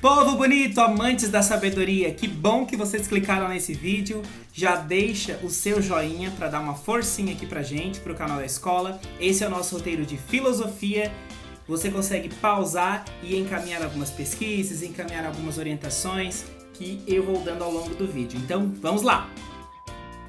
Povo bonito, amantes da sabedoria, que bom que vocês clicaram nesse vídeo. Já deixa o seu joinha para dar uma forcinha aqui pra gente, pro canal da escola. Esse é o nosso roteiro de filosofia. Você consegue pausar e encaminhar algumas pesquisas, encaminhar algumas orientações que eu vou dando ao longo do vídeo. Então, vamos lá!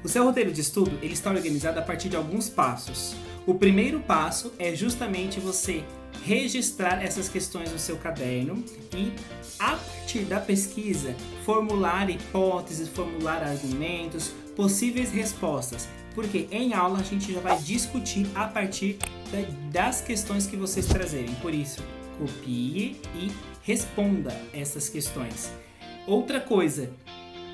O seu roteiro de estudo ele está organizado a partir de alguns passos. O primeiro passo é justamente você registrar essas questões no seu caderno e, a partir da pesquisa, formular hipóteses, formular argumentos, possíveis respostas. Porque em aula a gente já vai discutir a partir das questões que vocês trazerem. Por isso, copie e responda essas questões. Outra coisa,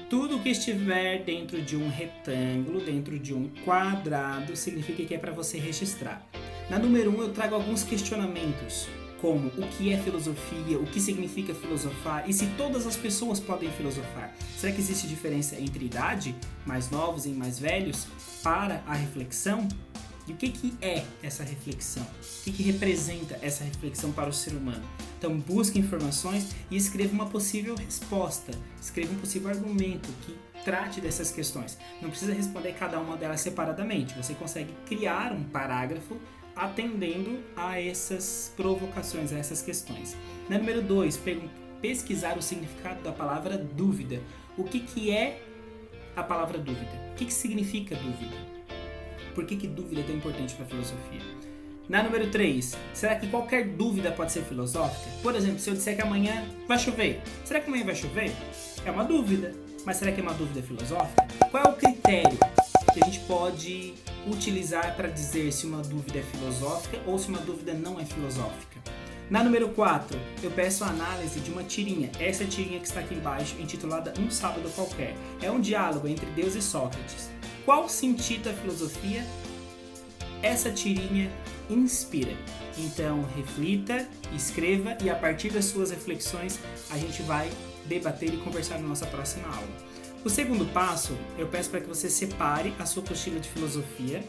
tudo que estiver dentro de um retângulo, dentro de um quadrado, significa que é para você registrar. Na número 1 eu trago alguns questionamentos, como o que é filosofia, o que significa filosofar e se todas as pessoas podem filosofar. Será que existe diferença entre idade, mais novos e mais velhos, para a reflexão? E o que é essa reflexão? O que representa essa reflexão para o ser humano? Então busque informações e escreva uma possível resposta, escreva um possível argumento que trate dessas questões. Não precisa responder cada uma delas separadamente, você consegue criar um parágrafo atendendo a essas provocações, a essas questões. Na número 2, pesquisar o significado da palavra dúvida. O que é a palavra dúvida? O que significa dúvida? Por que dúvida é tão importante para a filosofia? Na número 3, será que qualquer dúvida pode ser filosófica? Por exemplo, se eu disser que amanhã vai chover, será que amanhã vai chover? É uma dúvida, mas será que é uma dúvida filosófica? Qual é o critério que a gente pode utilizar para dizer se uma dúvida é filosófica ou se uma dúvida não é filosófica? Na número 4, eu peço a análise de uma tirinha. Essa tirinha que está aqui embaixo, intitulada Um Sábado Qualquer. É um diálogo entre Deus e Sócrates. Qual sentido a filosofia essa tirinha inspira? Então, reflita, escreva e a partir das suas reflexões a gente vai debater e conversar na nossa próxima aula. O segundo passo, eu peço para que você separe a sua apostila de filosofia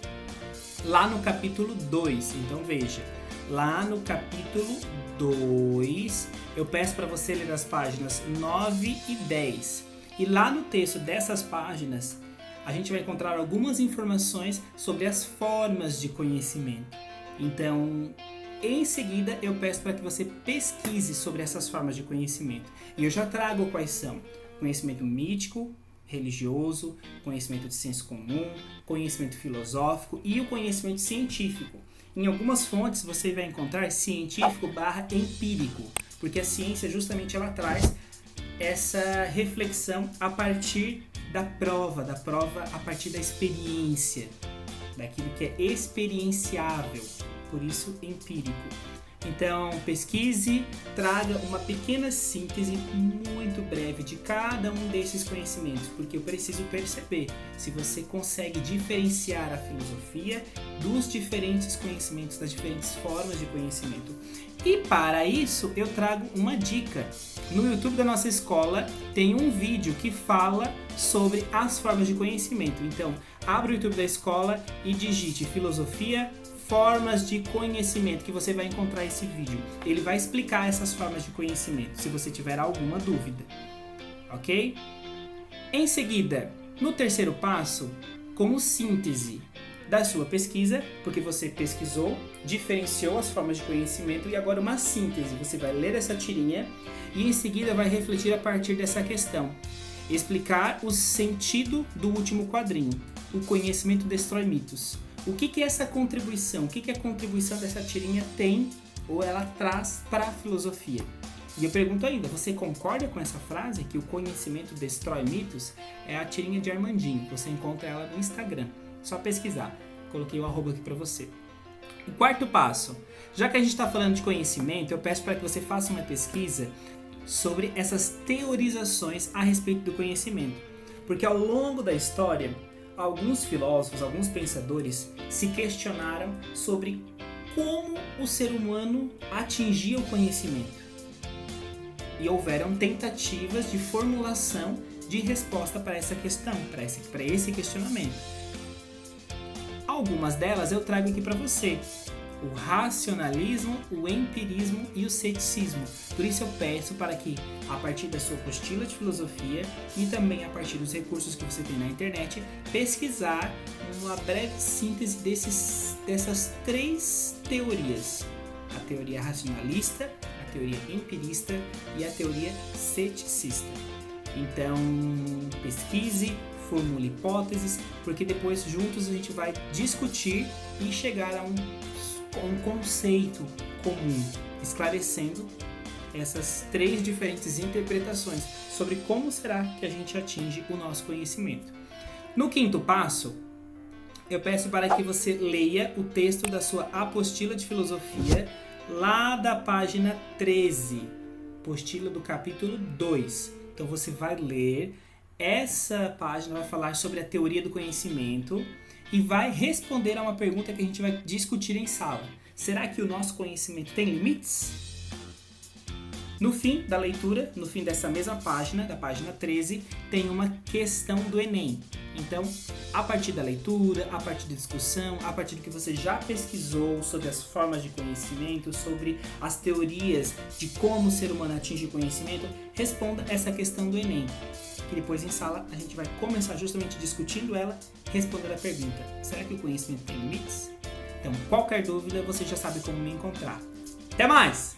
lá no capítulo 2. Então veja, lá no capítulo 2, eu peço para você ler as páginas 9 e 10. E lá no texto dessas páginas, a gente vai encontrar algumas informações sobre as formas de conhecimento. Então, em seguida, eu peço para que você pesquise sobre essas formas de conhecimento. E eu já trago quais são: conhecimento mítico, religioso, conhecimento de senso comum, conhecimento filosófico e o conhecimento científico. Em algumas fontes você vai encontrar científico/empírico, porque a ciência justamente ela traz essa reflexão a partir da prova a partir da experiência, daquilo que é experienciável, por isso empírico. Então, pesquise, traga uma pequena síntese muito breve de cada um desses conhecimentos, porque eu preciso perceber se você consegue diferenciar a filosofia dos diferentes conhecimentos, das diferentes formas de conhecimento. E para isso, eu trago uma dica. No YouTube da nossa escola tem um vídeo que fala sobre as formas de conhecimento. Então, abra o YouTube da escola e digite filosofia, formas de conhecimento, que você vai encontrar esse vídeo. Ele vai explicar essas formas de conhecimento, se você tiver alguma dúvida, ok? Em seguida, no terceiro passo, como síntese da sua pesquisa, porque você pesquisou, diferenciou as formas de conhecimento e agora uma síntese, você vai ler essa tirinha e em seguida vai refletir a partir dessa questão. Explicar o sentido do último quadrinho, o conhecimento destrói mitos. O que é essa contribuição? O que a contribuição dessa tirinha tem ou ela traz para a filosofia? E eu pergunto ainda, você concorda com essa frase que o conhecimento destrói mitos? É a tirinha de Armandinho, você encontra ela no Instagram. Só pesquisar, coloquei o arroba aqui para você. O quarto passo, já que a gente está falando de conhecimento, eu peço para que você faça uma pesquisa sobre essas teorizações a respeito do conhecimento. Porque ao longo da história, alguns filósofos, alguns pensadores se questionaram sobre como o ser humano atingia o conhecimento. E houveram tentativas de formulação de resposta para essa questão, para esse questionamento. Algumas delas eu trago aqui para você. o racionalismo, o empirismo e o ceticismo. Por isso eu peço para que, a partir da sua apostila de filosofia e também a partir dos recursos que você tem na internet, pesquisar uma breve síntese dessas 3 teorias. A teoria racionalista, a teoria empirista e a teoria ceticista. Então, pesquise, formule hipóteses, porque depois juntos a gente vai discutir e chegar a um conceito comum, esclarecendo essas 3 diferentes interpretações sobre como será que a gente atinge o nosso conhecimento. No 5º passo, eu peço para que você leia o texto da sua apostila de filosofia lá da página 13, apostila do capítulo 2. Então você vai ler, essa página vai falar sobre a teoria do conhecimento e vai responder a uma pergunta que a gente vai discutir em sala. Será que o nosso conhecimento tem limites? No fim da leitura, no fim dessa mesma página, da página 13, tem uma questão do Enem. Então, a partir da leitura, a partir da discussão, a partir do que você já pesquisou sobre as formas de conhecimento, sobre as teorias de como o ser humano atinge o conhecimento, responda essa questão do Enem. E depois em sala a gente vai começar justamente discutindo ela, respondendo a pergunta: será que o conhecimento tem limites? Então, qualquer dúvida, você já sabe como me encontrar. Até mais!